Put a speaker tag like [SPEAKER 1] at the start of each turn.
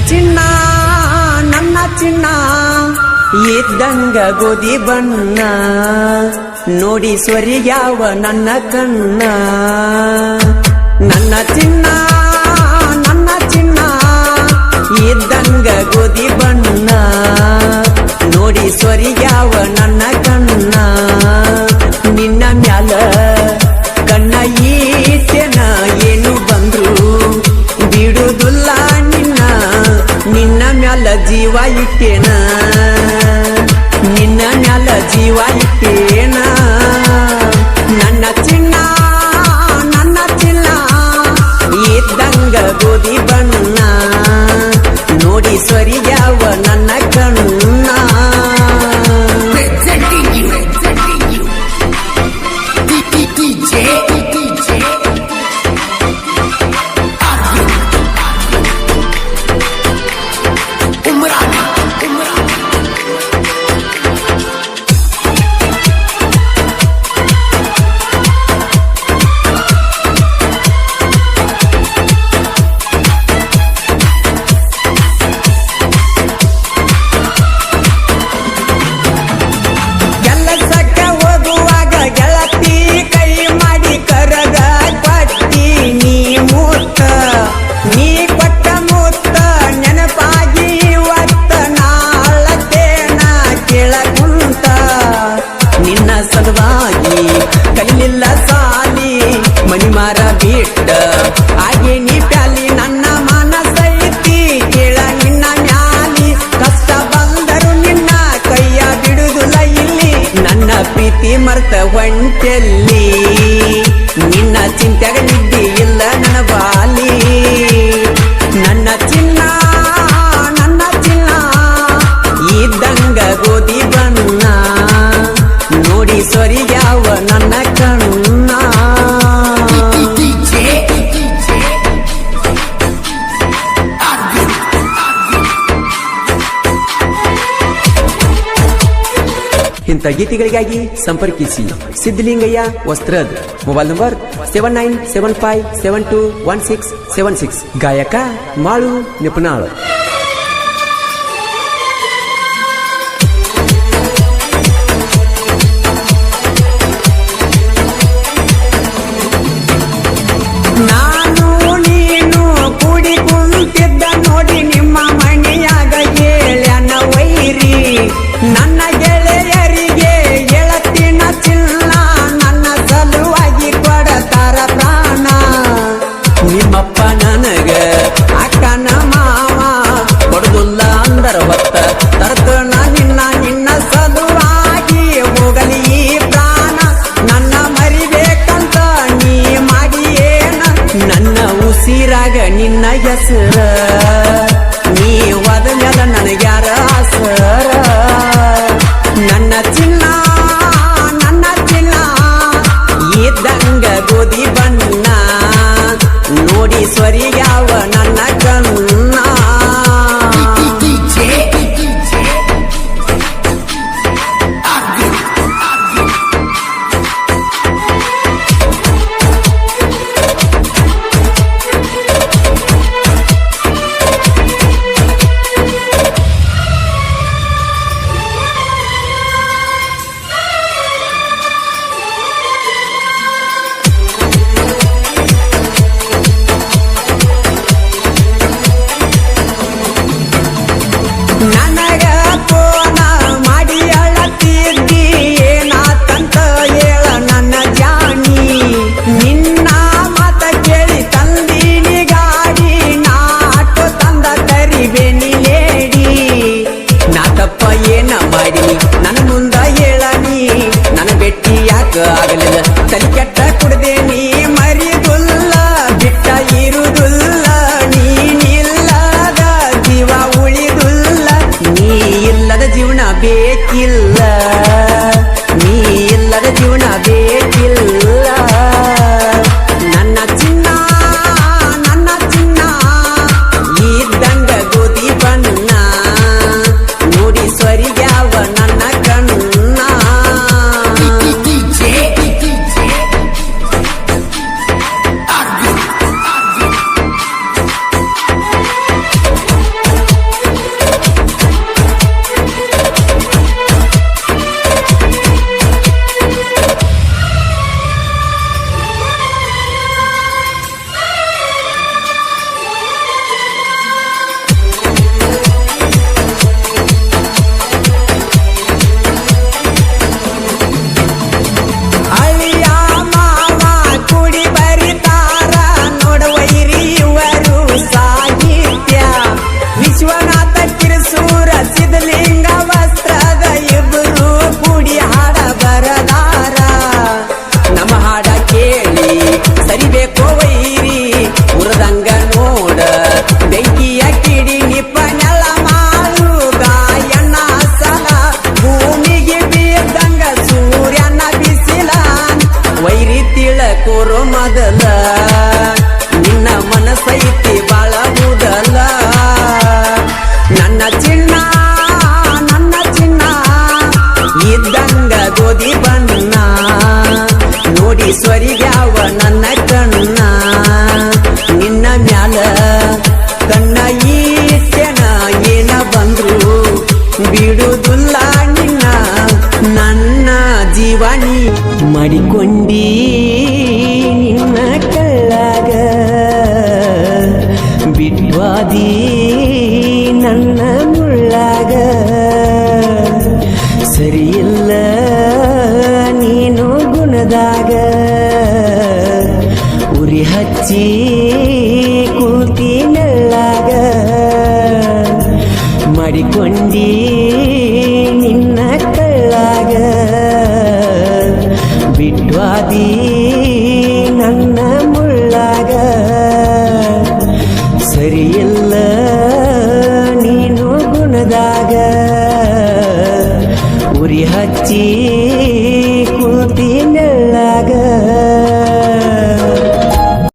[SPEAKER 1] ಚಿನ್ನ ನನ್ನ ಚಿನ್ನ ಇದ್ದಂಗ ಗೋಧಿ ಬಣ್ಣ ನೋಡಿ ಸ್ವರಿಗ್ಯಾವ ನನ್ನ ಕಣ್ಣ ನನ್ನ ಚಿನ್ನ ಇದ್ದಂಗ ಗೋಧಿ ಬಣ್ಣ ನೋಡಿ ಸ್ವರಿಗ್ಯಾವ ನನ್ನ ಕಣ್ಣ ನಿನ್ನ ಮ್ಯಾಲ ಕಣ್ಣ ಈಟೆನ ಏನು ಬಂದ್ರು ಬಿಡುವುದಿಲ್ಲ ನಿನ್ನ ಮ್ಯಾಲ ಜೀವ ಇಟ್ಟೇನ ನಿನ್ನ ಮ್ಯಾಲ ಜೀವ ಇಟ್ಟೇನ ನನ್ನ ಚಿನ್ನ ಇದ್ದಂಗ ಗೋಧಿ ಬಣ್ಣ ನೋಡಿ ಸ್ವರಿಗ್ಯಾವ ನನ್ನ ಕಣ್ಣ ಕಲಿಲಿಲ್ಲ ಸಾಲಿ ಮಣಿಮಾರ ಬಿಟ್ಟ ಹಾಗೆ ನೀ ಪ್ಯಾಲಿ ನನ್ನ ಮನಸೈತಿ ಕೇಳ ನಿನ್ನ ಮ್ಯಾಲಿ ಕಷ್ಟ ಬಂದರು ನಿನ್ನ ಕೈಯ ಬಿಡುವುದಿಲ್ಲ ಇಲ್ಲಿ ನನ್ನ ಪ್ರೀತಿ ಮರ್ತ ಹೊಂಟೆಲ್ಲಿ ನಿನ್ನ ಚಿಂತೆಗ ನಿದ್ದೆ ಇಲ್ಲ ನನ್ನ ಬಾಲಿ ನನ್ನ ಚಿನ್ನ ಇದ್ದಂಗ ಗೋಧಿ ಬಣ್ಣ ನೋಡಿ ಸ್ವರಿಗ್ಯಾವ ನನ್ನ ಕಣ್ಣ ಇಂಥ ಗೀತೆಗಳಿಗಾಗಿ ಸಂಪರ್ಕಿಸಿ ಸಿದ್ಧಲಿಂಗಯ್ಯ ವಸ್ತ್ರದ್ ಮೊಬೈಲ್ ನಂಬರ್ 7975721676 ಗಾಯಕ ಮಾಳು ನಿಪುಣಾಳ್. ನಾನು ನೀನು ಕೂಡಿ ಕುಂತಿದ್ದ ನೋಡಿ ನಿಮ್ಮ ಮನೆಯಾಗ ಹೇಳ್ಯಾನ ವೈರಿ ನನ್ನ ಗೆಳೆಯರಿಗೆ ಗೆಳತಿನ ಚಿನ್ನ ನನ್ನ ಸಲುವಾಗಿ ಕೊಡತಾರ ಪ್ರಾಣ ನಿಮ್ಮಪ್ಪ ನನಗ ಅಕ್ಕನ ಮಾವ ಕೊಡುದಿಲ್ಲ ಅಂದರ ಹೊತ್ತ ತರ್ತನ ನಿನ್ನ ಸಲುವಾಗಿ ಹೋಗಲಿ ಈ ಪ್ರಾಣ ನನ್ನ ಮರಿಬೇಕಂತ ನೀ ಮಾಡಿಯೇನ ನನ್ನ ಉಸಿರಾಗ ನಿನ್ನ ಹೆಸರ ನೀ ಹೋದ ಮ್ಯಾಲ ನನಗ್ಯಾರ ಆಸರ ನನ್ನ ಚಿನ್ನ ಇದ್ದಂಗ ಗೋಧಿ ಬಣ್ಣ ನೋಡಿ ಸ್ವರಿಗ್ಯಾವ ನನ್ನ ಕಣ್ಣ ನನಗ ಫೋನ ಮಾಡಿ ಅಳತಿದ್ದಿ ಏನಾತಂತ ಹೇಳ ನನ್ನ ಜಾಣಿ ನಿನ್ನ ಮಾತ ಕೇಳಿ ತಂದೀನಿ ಗಾಡಿ ನಾಟು ತಂದ ತರಿಬೇನಿ ಲೇಡಿ ನಾ ತಪ್ಪ ಏನ ಮಾಡಿ ನನ್ನ ಮುಂದ ಹೇಳನಿ ನನ್ನ ಬೆಟ್ಟಿ ಯಾಕ ಆಗಲಿಲ್ಲ ತಲೆ ಕೆಟ್ಟ ಕುಡ್ದೇನಿ ಮರಿದುಲ್ಲ ಬಿಟ್ಟ ಇರುವುದಿಲ್ಲ ನೀನಿಲ್ಲದ ಜೀವ ಉಳಿದುಲ್ಲ ನನ್ನ ಮುಳ್ಳಾಗ ಸರಿಯಿಲ್ಲ ನೀನು ಗುಣದಾಗ ಉರಿ ಹಚ್ಚಿ ಕೂತಿ ನೆಳ್ಳಾಗ ಮಾಡಿಕೊಂಡಿ ನಿನ್ನ ಕಳ್ಳಾಗ ಬಿಟ್ವಾದಿ ನನ್ನ ಮುಳ್ಳಾಗ ಸರಿಯಿಲ್ಲ ನೀನು ಗುಣದಾಗ ಉರಿ ಹಚ್ಚಿ ಕೂತಿ ನೆಳ್ಳಾಗ